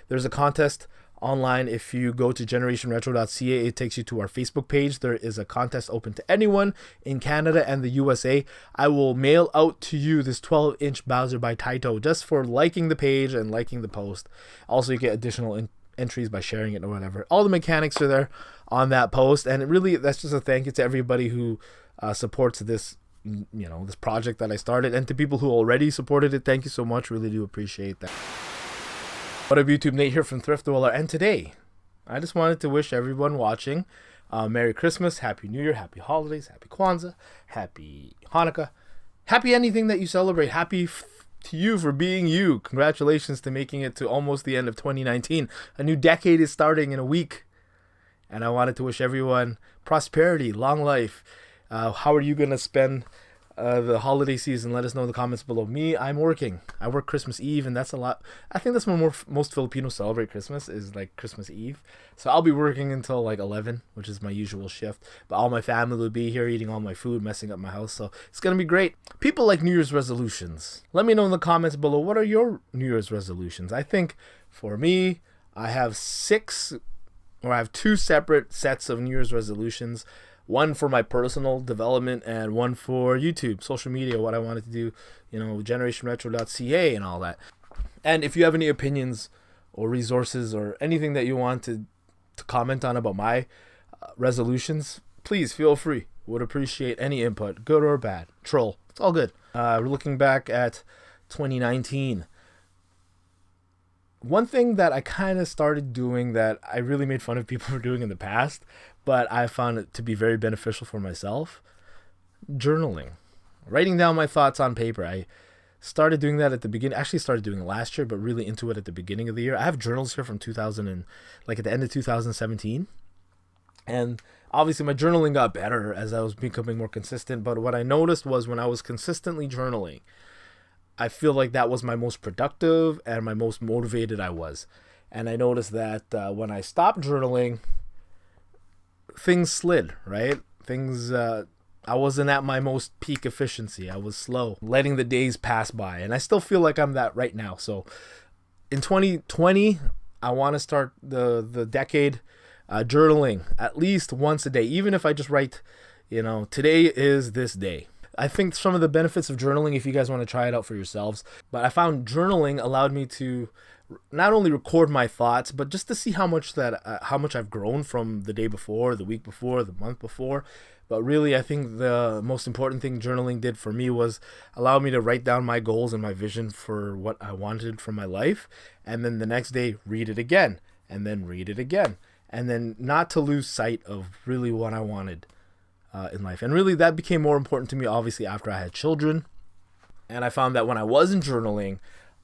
There's a contest online. If you go to generationretro.ca, it takes you to our Facebook page. There is a contest open to anyone in Canada and the USA. I will mail out to you this 12-inch Bowser by Taito just for liking the page and liking the post. Also, you get additional entries by sharing it or whatever. All the mechanics are there on that post, and that's just a thank you to everybody who supports this this project that I started, and to people who already supported it. Thank you so much. Really do appreciate that. What up, YouTube? Nate here from Thrift Dweller, and today I just wanted to wish everyone watching Merry Christmas, Happy New Year, Happy Holidays, Happy Kwanzaa, Happy Hanukkah, Happy anything that you celebrate. Happy to you for being you. Congratulations to making it to almost the end of 2019. A new decade is starting in a week, and I wanted to wish everyone prosperity, long life. How are you going to spend the holiday season? Let us know in the comments below. Me, I'm working. I work Christmas Eve, and that's a lot. I think that's when most Filipinos celebrate Christmas, is like Christmas Eve. So I'll be working until like 11, which is my usual shift. But all my family will be here eating all my food, messing up my house. So it's going to be great. People like New Year's resolutions. Let me know in the comments below, what are your New Year's resolutions? I think for me, I have two separate sets of New Year's resolutions. One for my personal development and one for YouTube, social media, what I wanted to do, generationretro.ca and all that. And if you have any opinions or resources or anything that you want to comment on about my resolutions, please feel free. Would appreciate any input, good or bad, troll. It's all good. We're looking back at 2019. One thing that I kind of started doing that I really made fun of people for doing in the past, but I found it to be very beneficial for myself, journaling. Writing down my thoughts on paper. I started doing that at the beginning. Actually started doing it last year, but really into it at the beginning of the year. I have journals here from 2000 and at the end of 2017. And obviously my journaling got better as I was becoming more consistent. But what I noticed was when I was consistently journaling, I feel like that was my most productive and my most motivated I was. And I noticed that when I stopped journaling, things slid, right? I wasn't at my most peak efficiency. I was slow, letting the days pass by. And I still feel like I'm that right now. So in 2020, I want to start the decade journaling at least once a day, even if I just write, today is this day. I think some of the benefits of journaling, if you guys want to try it out for yourselves, but I found journaling allowed me to not only record my thoughts, but just to see how much I've grown from the day before, the week before, the month before. But really, I think the most important thing journaling did for me was allow me to write down my goals and my vision for what I wanted from my life, and then the next day read it again, and then read it again, and then not to lose sight of really what I wanted in life. And really that became more important to me obviously after I had children, and I found that when I wasn't journaling,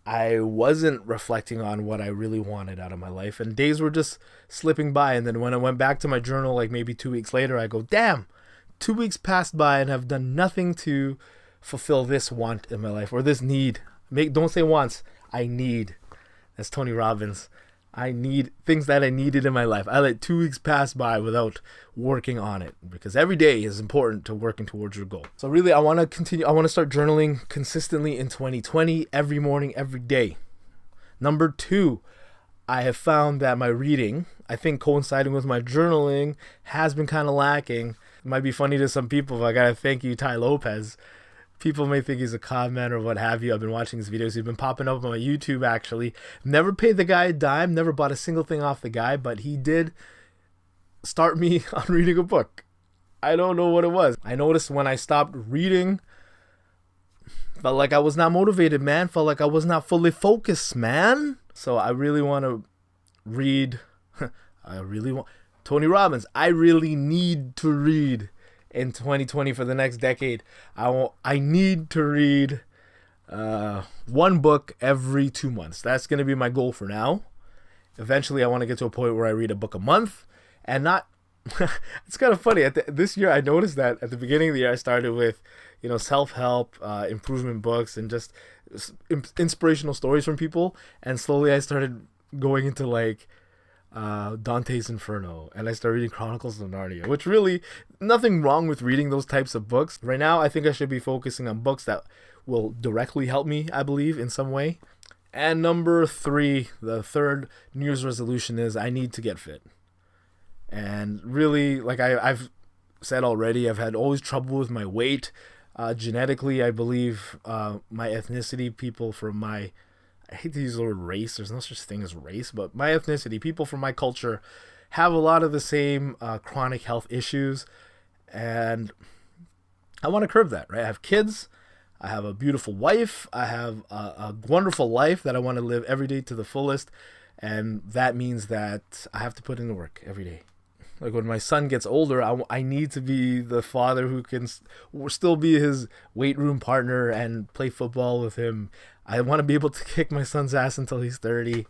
I wasn't reflecting on what I really wanted out of my life, and days were just slipping by. And then when I went back to my journal like maybe 2 weeks later, I go, damn, 2 weeks passed by and I've done nothing to fulfill this want in my life, or this need. Don't say wants, I need. That's Tony Robbins. I need things that I needed in my life. I let 2 weeks pass by without working on it, because every day is important to working towards your goal. So really, I want to continue. I want to start journaling consistently in 2020, every morning, every day. Number 2, I have found that my reading, I think coinciding with my journaling, has been kind of lacking. It might be funny to some people, but I got to thank you, Ty Lopez. People may think he's a con man or what have you. I've been watching his videos. He's been popping up on my YouTube, actually. Never paid the guy a dime. Never bought a single thing off the guy. But he did start me on reading a book. I don't know what it was. I noticed when I stopped reading, felt like I was not motivated, man. Felt like I was not fully focused, man. So I really want to read. Tony Robbins. I really need to read in 2020 for the next decade. I need to read one book every 2 months. That's going to be my goal for now. Eventually, I want to get to a point where I read a book a month, and not. It's kind of funny. This year, I noticed that at the beginning of the year, I started with, self-help, improvement books, and just inspirational stories from people. And slowly, I started going into Dante's Inferno, and I started reading Chronicles of Narnia, which really, nothing wrong with reading those types of books. Right now, I think I should be focusing on books that will directly help me, I believe, in some way. And number 3, the third New Year's resolution is I need to get fit. And really, like I've said already, I've had always trouble with my weight. Genetically, I believe my ethnicity, people from my, I hate to use the word race, there's no such thing as race, but my ethnicity, people from my culture have a lot of the same chronic health issues. And I want to curb that, right? I have kids. I have a beautiful wife. I have a wonderful life that I want to live every day to the fullest. And that means that I have to put in the work every day. Like when my son gets older, I need to be the father who can still be his weight room partner and play football with him. I want to be able to kick my son's ass until he's 30,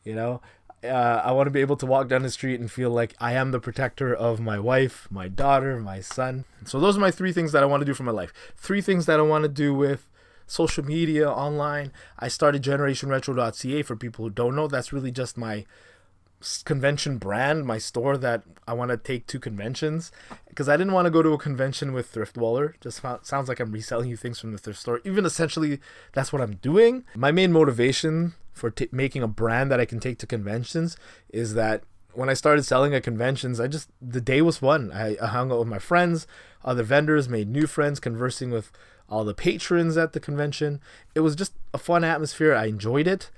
you know? I want to be able to walk down the street and feel like I am the protector of my wife, my daughter, my son. So those are my 3 things that I want to do for my life. 3 things that I want to do with social media, online. I started GenerationRetro.ca. For people who don't know, that's really just my convention brand, my store that I want to take to conventions, because I didn't want to go to a convention with THRIFTDWELLER. Just sounds like I'm reselling you things from the thrift store. Even essentially, that's what I'm doing. My main motivation for making a brand that I can take to conventions is that when I started selling at conventions, the day was fun. I hung out with my friends, other vendors, made new friends, conversing with all the patrons at the convention. It was just a fun atmosphere. I enjoyed it.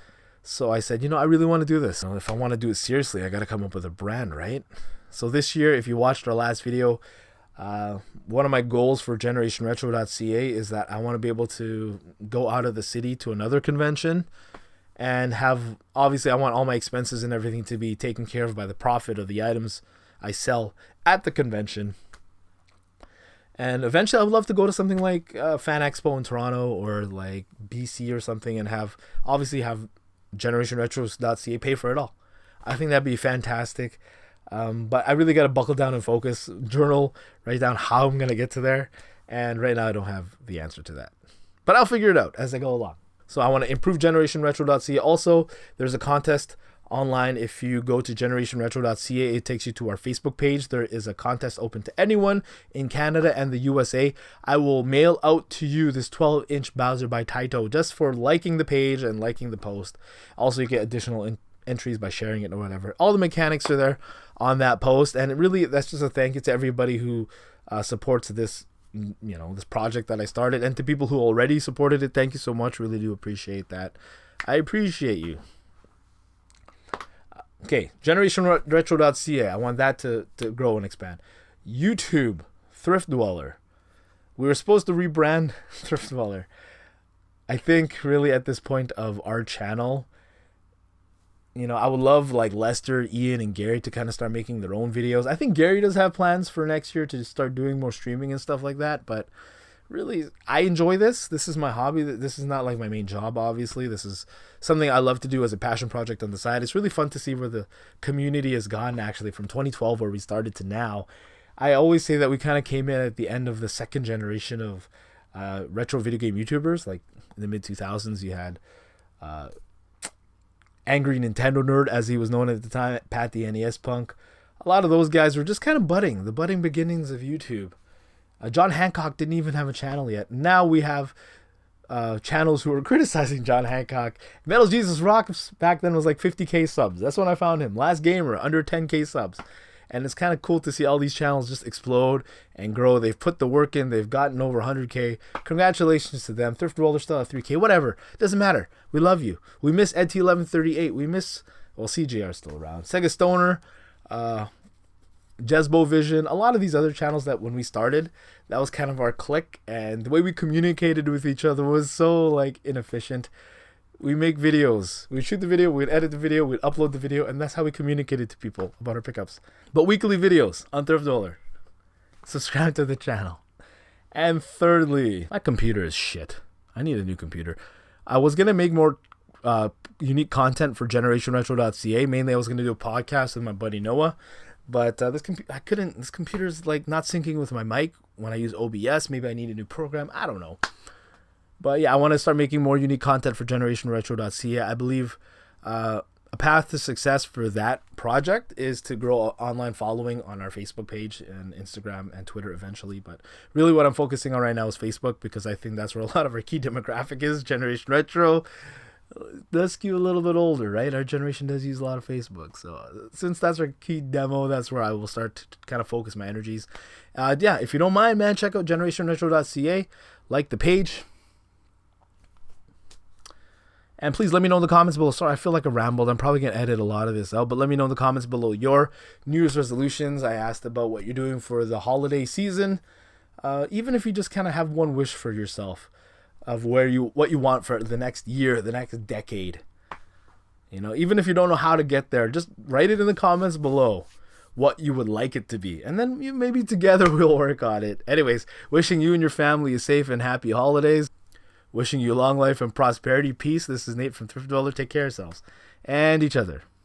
So I said, I really want to do this. If I want to do it seriously, I got to come up with a brand, right? So this year, if you watched our last video, one of my goals for GenerationRetro.ca is that I want to be able to go out of the city to another convention and obviously I want all my expenses and everything to be taken care of by the profit of the items I sell at the convention. And eventually I would love to go to something like Fan Expo in Toronto or like BC or something and have GenerationRetro.ca pay for it all. I think that'd be fantastic. But I really got to buckle down and focus, journal, write down how I'm going to get to there. And right now I don't have the answer to that. But I'll figure it out as I go along. So I want to improve GenerationRetro.ca. Also, there's a contest online. If you go to GenerationRetro.ca, it takes you to our Facebook page. There is a contest open to anyone in Canada and the USA. I will mail out to you this 12-inch Bowser by Taito just for liking the page and liking the post. Also, you get additional entries by sharing it or whatever. All the mechanics are there on that post, and that's just a thank you to everybody who supports this this project that I started, and to people who already supported it. Thank you so much. Really do appreciate that. I appreciate you. Okay, GenerationRetro.ca. I want that to grow and expand. YouTube, THRIFTDWELLER. We were supposed to rebrand THRIFTDWELLER. I think really at this point of our channel, I would love like Lester, Ian, and Gary to kind of start making their own videos. I think Gary does have plans for next year to start doing more streaming and stuff like that. But really, I enjoy this. This is my hobby. This is not like my main job, obviously. This is something I love to do as a passion project on the side. It's really fun to see where the community has gone, actually, from 2012, where we started, to now. I always say that we kind of came in at the end of the second generation of retro video game YouTubers. Like in the mid-2000s, you had Angry Nintendo Nerd, as he was known at the time, Pat the NES Punk. A lot of those guys were just kind of the budding beginnings of YouTube. John Hancock didn't even have a channel yet. Now we have channels who are criticizing John Hancock. Metal Jesus Rocks back then was like 50k subs. That's when I found him. Last Gamer, under 10k subs. And it's kind of cool to see all these channels just explode and grow. They've put the work in. They've gotten over 100k. Congratulations to them. THRIFTDWELLER still at 3k. Whatever. Doesn't matter. We love you. We miss EdT1138. We miss, CJR still around. Sega Stoner. Jesbo Vision, a lot of these other channels that when we started, that was kind of our clique, and the way we communicated with each other was so like inefficient. We make videos, we'd shoot the video, we'd edit the video, we'd upload the video, and that's how we communicated to people about our pickups. But weekly videos on THRIFTDWELLER. Subscribe to the channel. And thirdly, my computer is shit. I need a new computer. I was gonna make more unique content for GenerationRetro.ca. Mainly I was gonna do a podcast with my buddy Noah. But this computer's like not syncing with my mic when I use OBS. Maybe I need a new program. I don't know. But yeah, I want to start making more unique content for GenerationRetro.ca. I believe a path to success for that project is to grow an online following on our Facebook page and Instagram and Twitter eventually. But really what I'm focusing on right now is Facebook, because I think that's where a lot of our key demographic is. Generation Retro, does skew a little bit older, right? Our generation does use a lot of Facebook. So since that's our key demo, that's where I will start to kind of focus my energies. Yeah, if you don't mind, man, check out generationretro.ca, like the page. And please let me know in the comments below. Sorry, I feel like I rambled. I'm probably going to edit a lot of this out. But let me know in the comments below your New Year's resolutions. I asked about what you're doing for the holiday season. Even if you just kind of have one wish for yourself of what you want for the next year, the next decade. Even if you don't know how to get there, just write it in the comments below what you would like it to be. And then maybe together we'll work on it. Anyways, wishing you and your family a safe and happy holidays. Wishing you long life and prosperity, peace. This is Nate from Thrift Dweller. Take care of yourselves and each other.